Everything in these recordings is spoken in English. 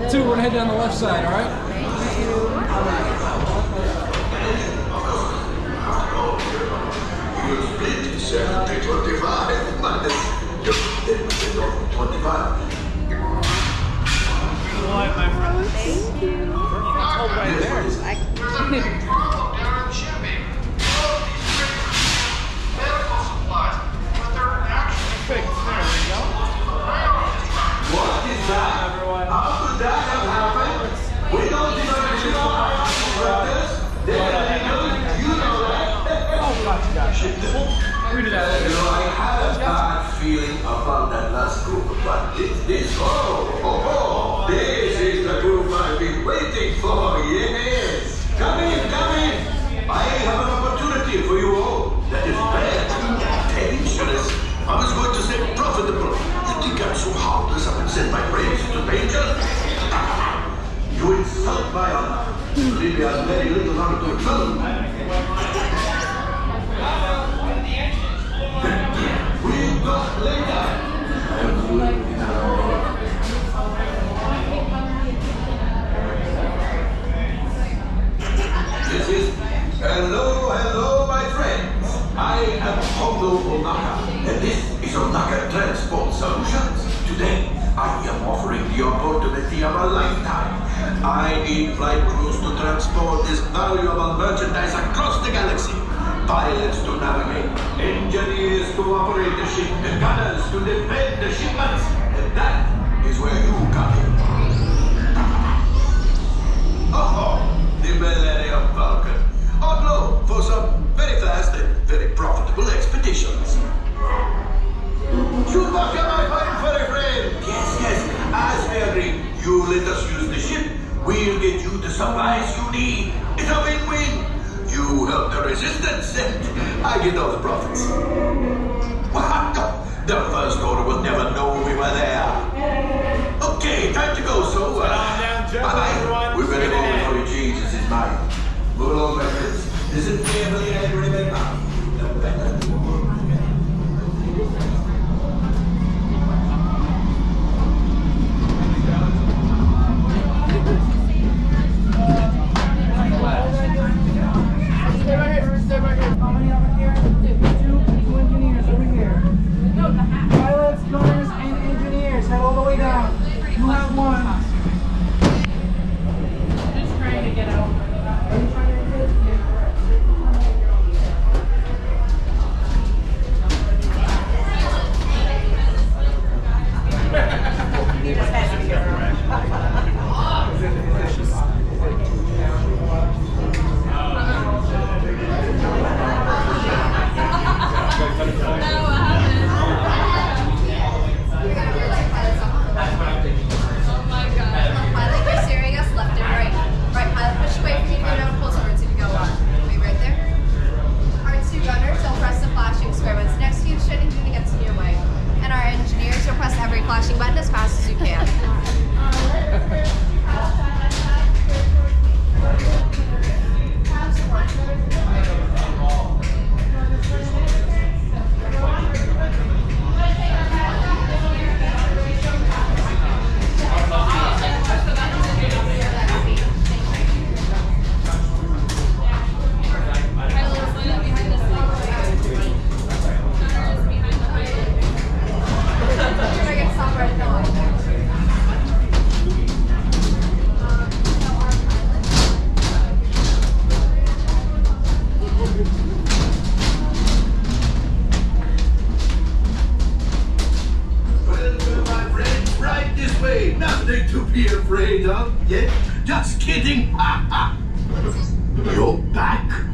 2, we're gonna head down the left side, all right? You split 70-25 minus 25. Live, my friend. Thank you. Oh, right there. There's a big problem down in shipping. All these medical supplies, but they're actually Fixed. There we go. What is that? Everyone. How could that have happened? We don't even know about this. You know that. Oh, gosh. We did that. You know, I had a bad feeling about that last group, but this, this is the group I've been waiting for, yes. Come in. I have an opportunity for you all that is very dangerous. I was going to say profitable. You think I'm so heartless I would send my brains into danger? You insult my honor. Believe me, I have very little honor to insult. We got later. This is hello, my friends. I am Hondo Ohnaka, and this is Ohnaka Transport Solutions. Today, I am offering the opportunity of a lifetime. I need flight crews to transport this valuable merchandise across the galaxy. Pilots to navigate, engineers to operate the ship, and gunners to defend the shipments. And that is where you come in. Oh, the Millennium Falcon. On loan for some very fast and very profitable expeditions. Chewbacca, my fine furry friend! Yes, as we agreed, you let us use the ship, we'll get you the supplies you need. It's a win-win. You help the resistance, and I get all the profits. The First Order will never know we were there. Okay, time to go, so, bye-bye. We better go before he changes his mind. Move along, my friends. Listen carefully and remember, the better the war. Stay right here. How many over here? Two engineers over here. Pilots, gunners, and engineers. Head all the way down. You have one. Just trying to get out.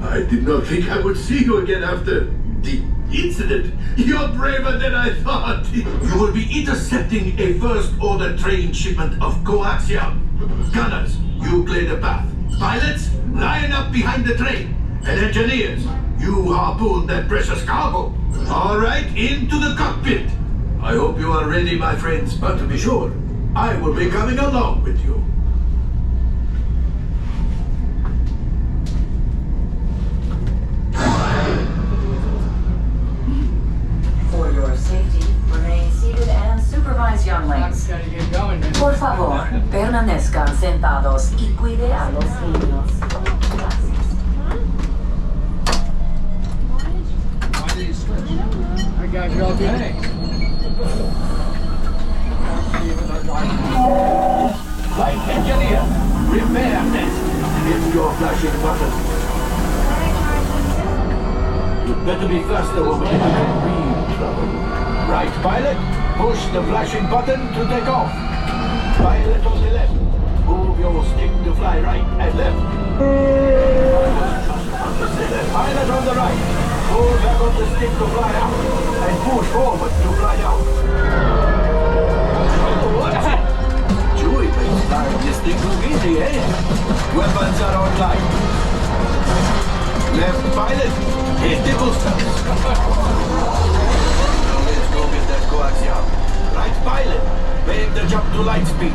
I did not think I would see you again after the incident. You're braver than I thought. You will be intercepting a first-order train shipment of coaxium. Gunners, you clear the path. Pilots, line up behind the train. And engineers, you harpoon that precious cargo. All right, into the cockpit. I hope you are ready, my friends, but to be sure, I will be coming along with you. For your safety, remain seated and supervise younglings. Gotta get going, man. Por favor, permanezcan sentados y cuide a los niños. I got you all day. Flight engineer, repair nest. Hit your flashing button. You better be faster or we're in real trouble. Right, pilot, push the flashing button to take off. Pilot on the left, move your stick to fly right and left. Pilot on the right, pull back on the stick to fly out, and push forward to fly out. Chewie makes flying this thing look easy, eh? Weapons are online. Left pilot, hit the boosters. Now let's go get that coaxium. Right pilot, make the jump to light speed.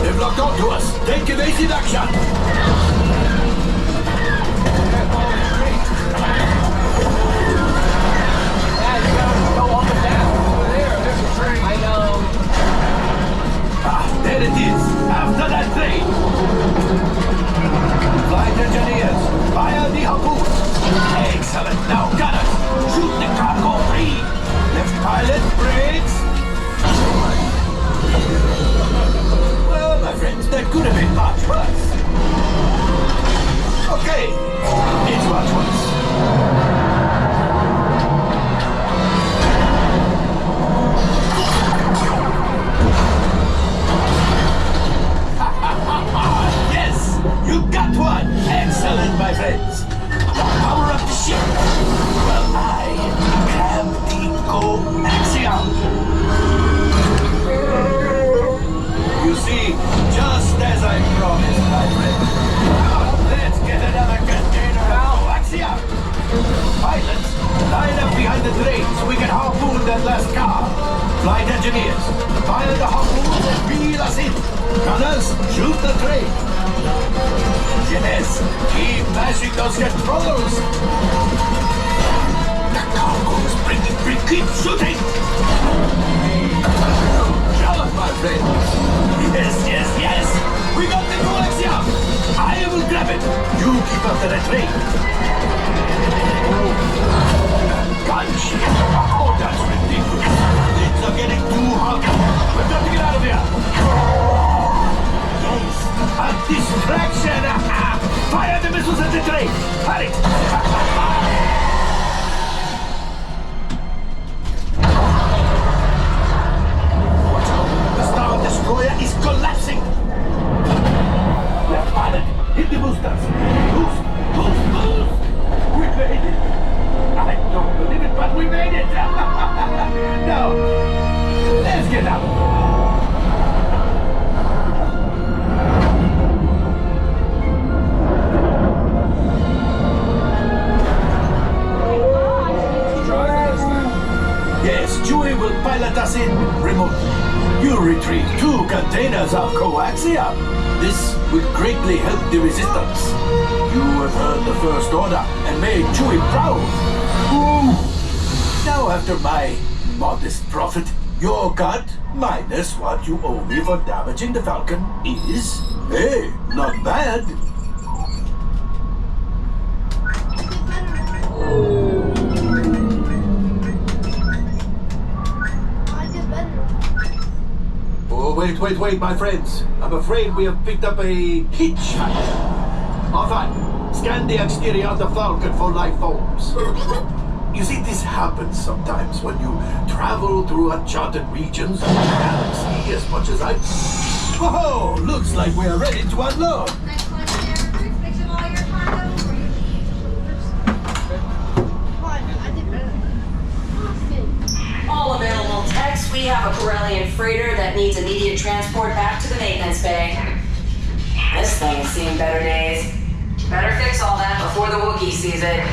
They've locked onto us. Take evasive action. harpoon. Excellent. Now, gunners, shoot the cargo free. Left pilot, brakes. Well, my friends, that could have been much worse. Okay, it's much worse. Yes, you got one. Excellent, my friends. Power up the ship. Well, I am the coaxium. You see, just as I promised, my friend. Now, let's get another container of coaxium. Pilots, line up behind the train so we can harpoon that last car. Flight engineers, fire the harpoons and reel us in. Gunners, shoot the train. Yes, keep mashing those controls. The cargo is breaking free. Keep shooting. Jealous, my friend. Yes. We got the coaxium. I will grab it. You keep after the train. Gunship. Oh, that's ridiculous. Things are getting too hot. We've got to get out of here. Yes, a distraction. Fire the missiles at the train. Hurry. Watch out. The Star Destroyer is collapsing. Left pilot, hit the boosters. Boost. We made it. I don't believe it, but we made it. Now, let's get out. Yes, Chewie will pilot us in remotely. You retrieve 2 containers of coaxium. This will greatly help the resistance. You have earned the First Order and made Chewie proud. Ooh. Now, after my modest profit, your cut minus what you owe me for damaging the Falcon is, hey, not bad. Oh, wait, my friends. I'm afraid we have picked up a hitchhiker. Enfin, scan the exterior of the Falcon for life forms. You see, this happens sometimes when you travel through uncharted regions of the galaxy as much as I... Whoa! Looks like we are ready to unload. Next one, there. Fix all your cargo before you leave. All available techs, we have a Corellian freighter that needs immediate transport back to the maintenance bay. This thing's seen better days. Better fix all that before the Wookiee sees it.